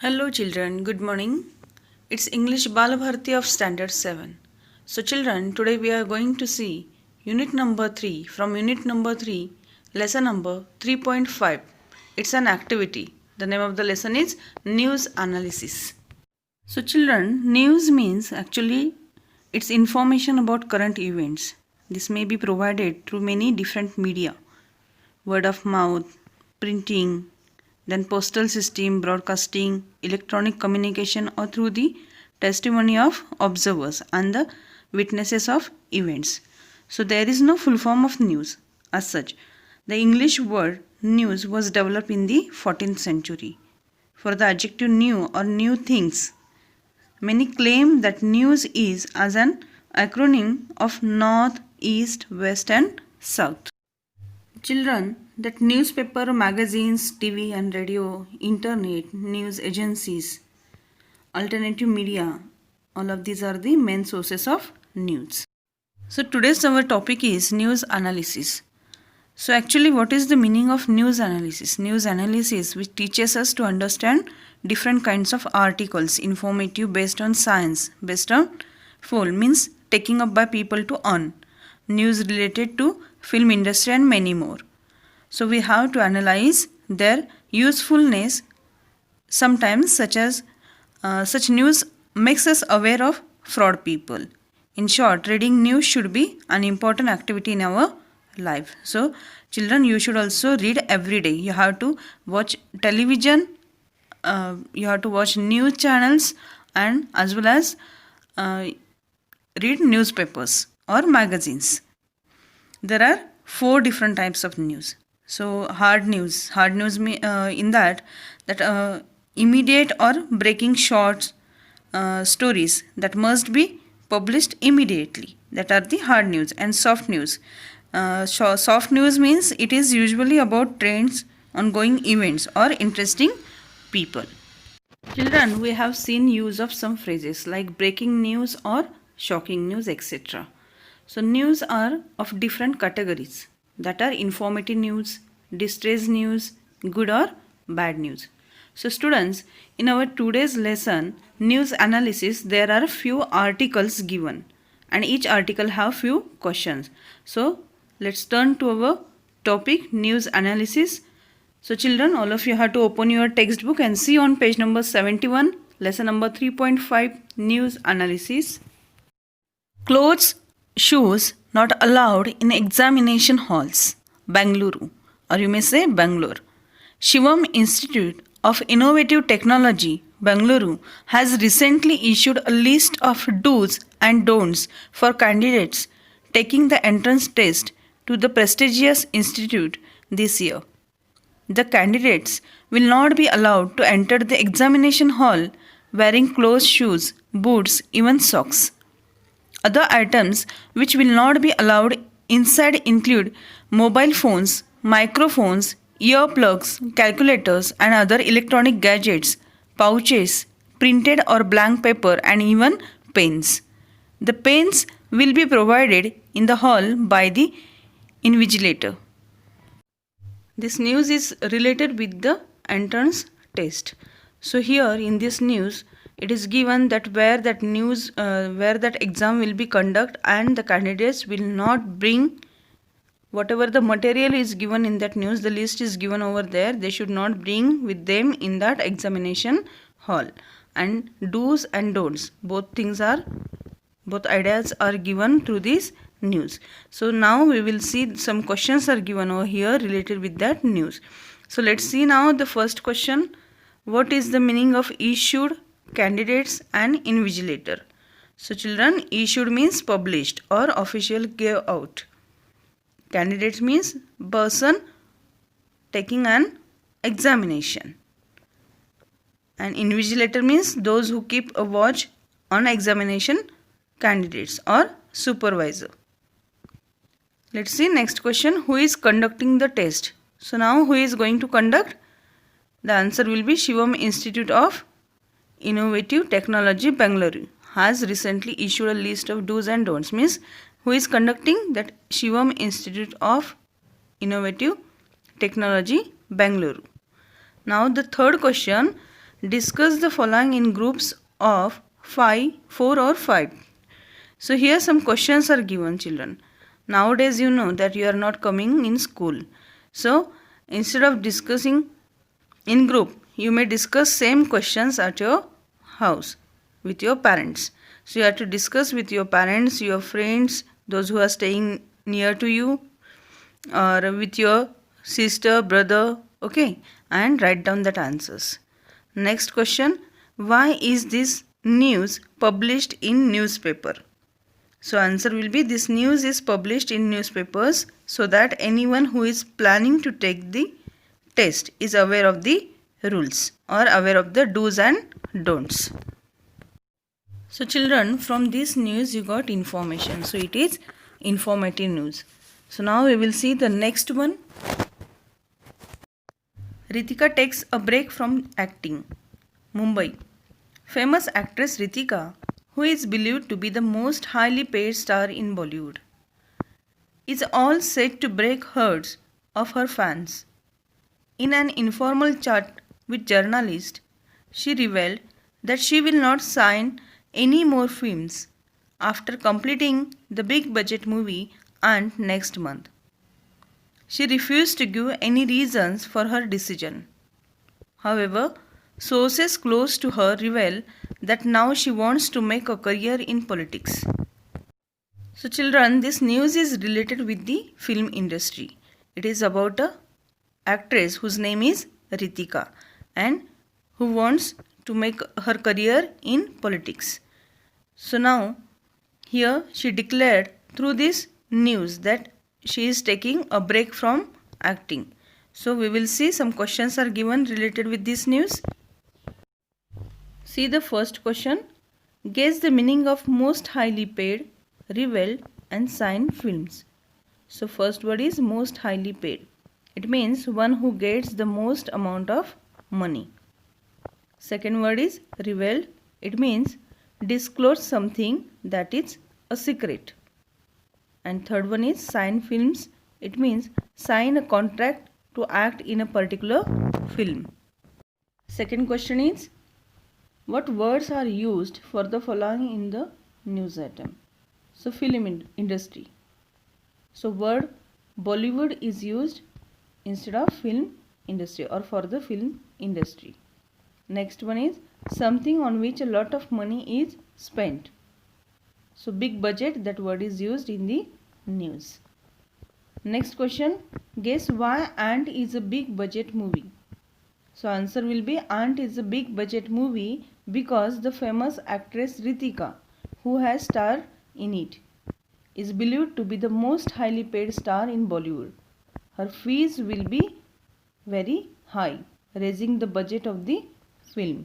Hello children, good morning. It's English Balabharti of Standard 7. So children, today we are going to see unit number 3 from unit number 3, lesson number 3.5. It's an activity. The name of the lesson is News Analysis. So children, news means actually it's information about current events. This may be provided through many different media. Word of mouth, printing, then postal system, broadcasting, electronic communication, or through the testimony of observers and the witnesses of events. So there is no full form of news as such. The English word news was developed in the 14th century. For the adjective new or new things, many claim that news is as an acronym of north, east, west, and south. Children, that newspaper, magazines, TV and radio, internet, news agencies, alternative media, all of these are the main sources of news. So today's our topic is news analysis. So actually what is the meaning of news analysis? News analysis which teaches us to understand different kinds of articles, informative based on science, based on full means taking up by people to earn, news related to film industry and many more. So we have to analyze their usefulness. Sometimes such news makes us aware of fraud people. In short, reading news should be an important activity in our life. So children, you should also read every day. You have to watch television, you have to watch news channels, and as well as read newspapers or magazines. There are 4 different types of news. So hard news in that immediate or breaking short stories that must be published immediately, that are the hard news. And soft news, soft news means it is usually about trends, ongoing events or interesting people. Children, we have seen use of some phrases like breaking news or shocking news, etc. So news are of different categories, that are informative news, distress news, good or bad news. So students, in our today's lesson, news analysis, there are few articles given and each article have few questions. So let's turn to our topic, news analysis. So children, all of you have to open your textbook and see on page number 71, lesson number 3.5, news analysis. Clothes, shoes not allowed in examination halls, Bangalore, or you may say Bangalore. Shivam Institute of Innovative Technology, Bangalore, has recently issued a list of do's and don'ts for candidates taking the entrance test to the prestigious institute this year. The candidates will not be allowed to enter the examination hall wearing closed shoes, boots, even socks. Other items which will not be allowed inside include mobile phones, microphones, earplugs, calculators and other electronic gadgets, pouches, printed or blank paper and even pens. The pens will be provided in the hall by the invigilator. This news is related with the entrance test. So here in this news, it is given that where that exam will be conducted, and the candidates will not bring whatever the material is given in that news. The list is given over there. They should not bring with them in that examination hall. And do's and don'ts, both ideas are given through this news. So now we will see some questions are given over here related with that news. So let's see now the first question. What is the meaning of issued, candidates and invigilator? So children, issued means published or official gave out. Candidates means person taking an examination. And invigilator means those who keep a watch on examination candidates or supervisor. Let's see next question. Who is conducting the test? So now who is going to conduct? The answer will be Shivam Institute of Innovative Technology, Bangalore, has recently issued a list of do's and don'ts. Means who is conducting? That Shivam Institute of Innovative Technology, Bangalore. Now the third question, Discuss the following in groups of 5, 4 or 5. So here some questions are given, children. Nowadays you know that you are not coming in school. So instead of discussing in group, you may discuss same questions at your house with your parents. So you have to discuss with your parents, your friends, those who are staying near to you, or with your sister, brother, okay, and write down that answers. Next question, why is this news published in newspaper? So answer will be, this news is published in newspapers so that anyone who is planning to take the test is aware of the rules or aware of the do's and don'ts. So children, from this news you got information. So it is informative news. So now we will see the next one. Ritika takes a break from acting. Mumbai. Famous actress Ritika, who is believed to be the most highly paid star in Bollywood, is all set to break herds of her fans. In an informal chat with journalists, she revealed that she will not sign any more films after completing the big budget movie Ant next month. She refused to give any reasons for her decision. However, sources close to her reveal that now she wants to make a career in politics. So children, this news is related with the film industry. It is about a actress whose name is Ritika and who wants to make her career in politics. So now here she declared through this news that she is taking a break from acting. So we will see some questions are given related with this news. See the first question. Guess the meaning of most highly paid, revealed and signed films. So first word is most highly paid. It means one who gets the most amount of money. Second word is revealed. It means disclose something that is a secret. And third one is sign films. It means sign a contract to act in a particular film. Second question is, what words are used for the following in the news item? So film industry. So word Bollywood is used instead of film industry or for the film industry. Next one is something on which a lot of money is spent. So big budget, that word is used in the news. Next question, guess why Ant is a big budget movie. So answer will be Ant is a big budget movie because the famous actress Ritika, who has starred in it, is believed to be the most highly paid star in Bollywood. Her fees will be very high, raising the budget of the film.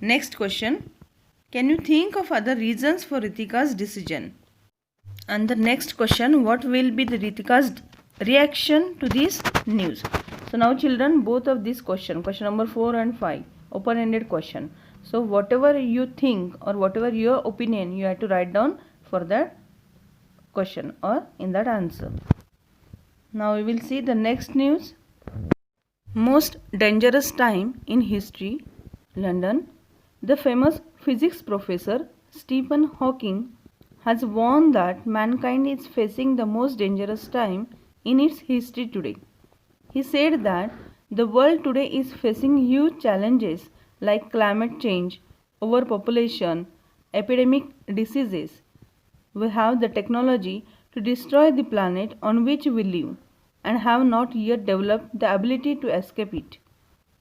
Next question, can you think of other reasons for Ritika's decision? And the next question, what will be the Ritika's reaction to this news? So now children, both of these question number 4 and 5, open-ended question. So whatever you think or whatever your opinion, you have to write down for that question or in that answer. Now we will see the next news. Most dangerous time in history, London. The famous physics professor Stephen Hawking has warned that mankind is facing the most dangerous time in its history today. He said that the world today is facing huge challenges like climate change, overpopulation, epidemic diseases. We have the technology to destroy the planet on which we live and have not yet developed the ability to escape it.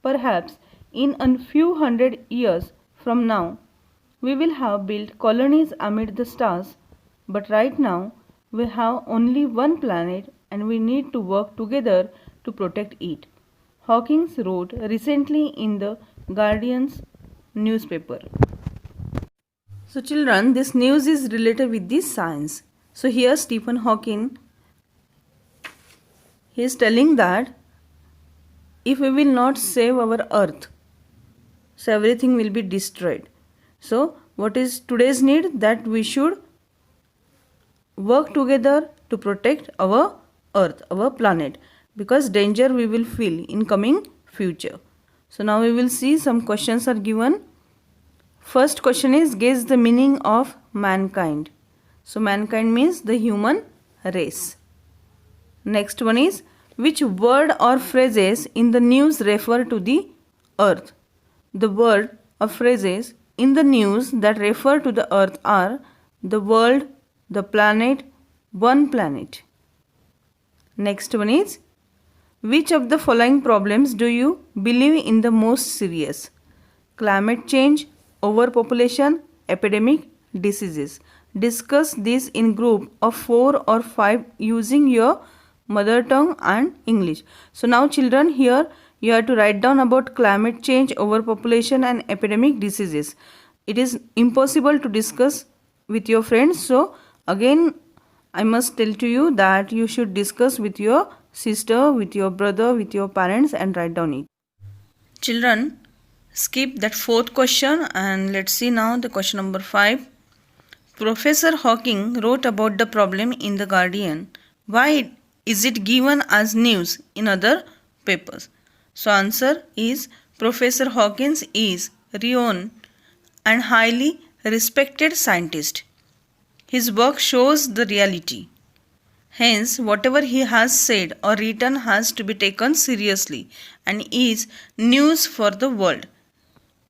Perhaps in a few hundred years from now, we will have built colonies amid the stars, but right now we have only one planet and we need to work together to protect it. Hawking wrote recently in the Guardian's newspaper. So children, this news is related with the science. So here Stephen Hawking, he is telling that if we will not save our earth, so everything will be destroyed. So what is today's need? That we should work together to protect our earth, our planet, because danger we will feel in coming future. So now we will see some questions are given. First question is, guess the meaning of mankind. So mankind means the human race. Next one is, which word or phrases in the news refer to the earth? The word or phrases in the news that refer to the earth are the world, the planet, one planet. Next one is, which of the following problems do you believe in the most serious? Climate change, overpopulation, epidemic, diseases. Discuss this in group of 4 or 5 using your mother tongue and English. So now children, here you have to write down about climate change, overpopulation and epidemic diseases. It is impossible to discuss with your friends. So again I must tell to you that you should discuss with your sister, with your brother, with your parents and write down it. Children, skip that fourth question and let's see now the question number 5. Professor Hawking wrote about the problem in The Guardian. Why is it given as news in other papers? So answer is, Professor Hawkins is renowned and highly respected scientist. His work shows the reality. Hence, whatever he has said or written has to be taken seriously and is news for the world.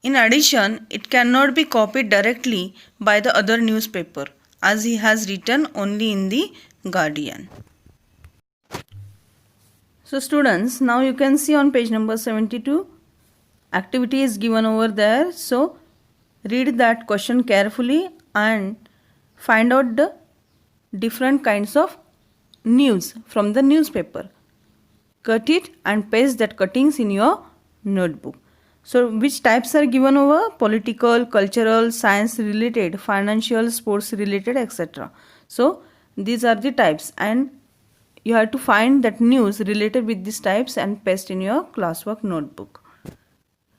In addition, it cannot be copied directly by the other newspaper as he has written only in The Guardian. So students, now you can see on page number 72, activity is given over there. So read that question carefully and find out the different kinds of news from the newspaper. Cut it and paste that cuttings in your notebook. So which types are given over? Political, cultural, science related, financial, sports related, etc. So these are the types and you have to find that news related with these types and paste in your classwork notebook.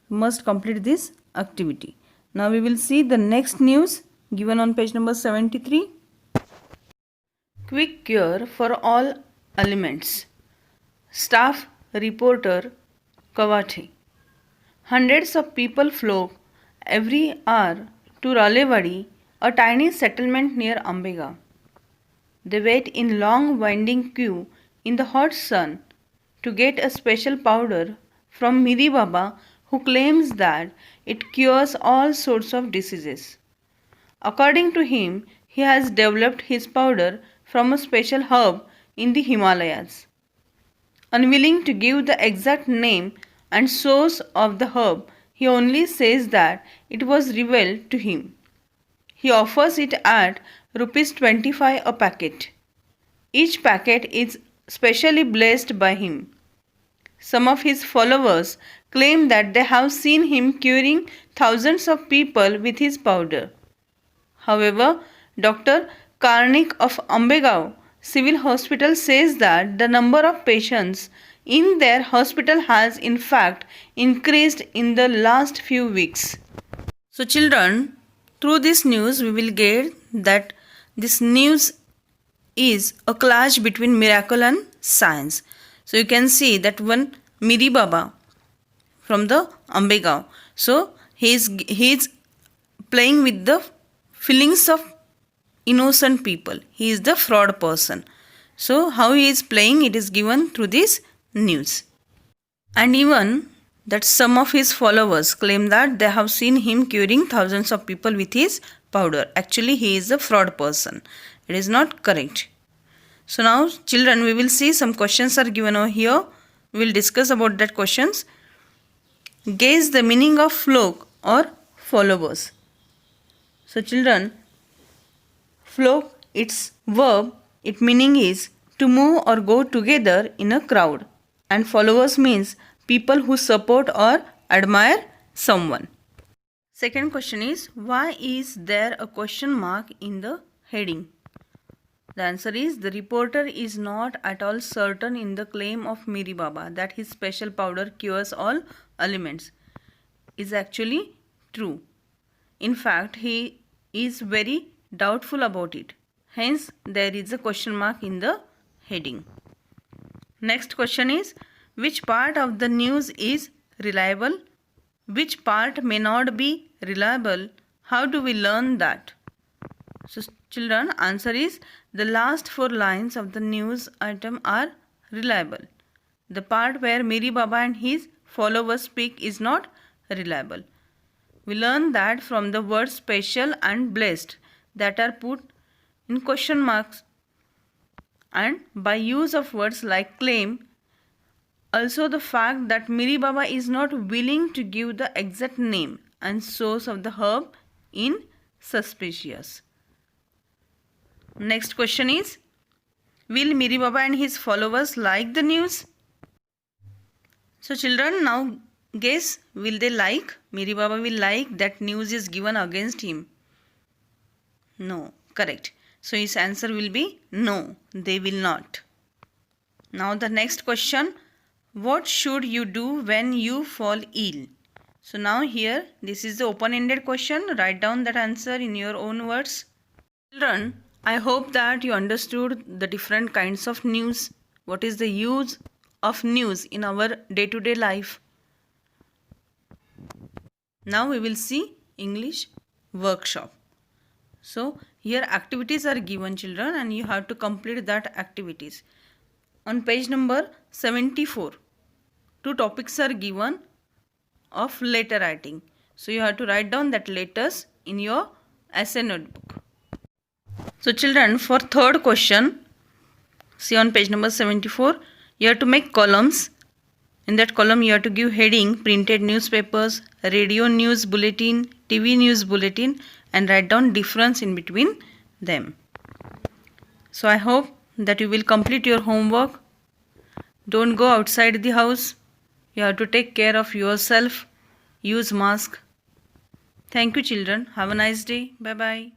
You must complete this activity. Now we will see the next news given on page number 73. Quick cure for all ailments. Staff reporter Kawate. Hundreds of people flock every hour to Ralewadi, a tiny settlement near Ambega. They wait in long winding queue in the hot sun to get a special powder from Miri Baba, who claims that it cures all sorts of diseases. According to him, he has developed his powder from a special herb in the Himalayas. Unwilling to give the exact name and source of the herb, he only says that it was revealed to him. He offers it at Rs 25 a packet. Each packet is specially blessed by him. Some of his followers claim that they have seen him curing thousands of people with his powder. However, Dr. Karnik of Ambegaon Civil Hospital says that the number of patients in their hospital has in fact increased in the last few weeks. So children, through this news we will get that this news is a clash between miracle and science. So you can see that one Miri Baba from the Ambegaon. So he is playing with the feelings of innocent people. He is the fraud person. So how he is playing, it is given through this news. And even that some of his followers claim that they have seen him curing thousands of people with his powder. Actually he is a fraud person. It is not correct. So now children, we will see some questions are given over here. We will discuss about that questions. Guess the meaning of flock or followers. So children, flock, its verb, its meaning is to move or go together in a crowd, and followers means people who support or admire someone. Second question is, why is there a question mark in the heading? The answer is, the reporter is not at all certain in the claim of Miri Baba that his special powder cures all ailments is actually true. In fact, he is very doubtful about it. Hence, there is a question mark in the heading. Next question is, which part of the news is reliable which part may not be reliable? How do we learn that? So children, answer is the last 4 lines of the news item are reliable. The part where Miri Baba and his followers speak is not reliable. We learn that from the words special and blessed that are put in question marks, and by use of words like claim. Also the fact that Miri Baba is not willing to give the exact name and source of the herb in suspicious. Next question is, will Miri Baba and his followers like the news? So children, now guess, will they like? Miri Baba will like that news is given against him? No, correct. So his answer will be no, they will not. Now the next question, what should you do when you fall ill? So now here, this is the open-ended question. Write down that answer in your own words. Children, I hope that you understood the different kinds of news. What is the use of news in our day-to-day life? Now we will see English workshop. So here activities are given, children, and you have to complete that activities. On page number 74, 2 topics are given of letter writing. So you have to write down that letters in your essay notebook. So children, for third question, see on page number 74, you have to make columns. In that column you have to give heading, printed newspapers, radio news bulletin, TV news bulletin, and write down difference in between them. So I hope that you will complete your homework. Don't go outside the house. You have to take care of yourself. Use mask. Thank you children. Have a nice day. Bye bye.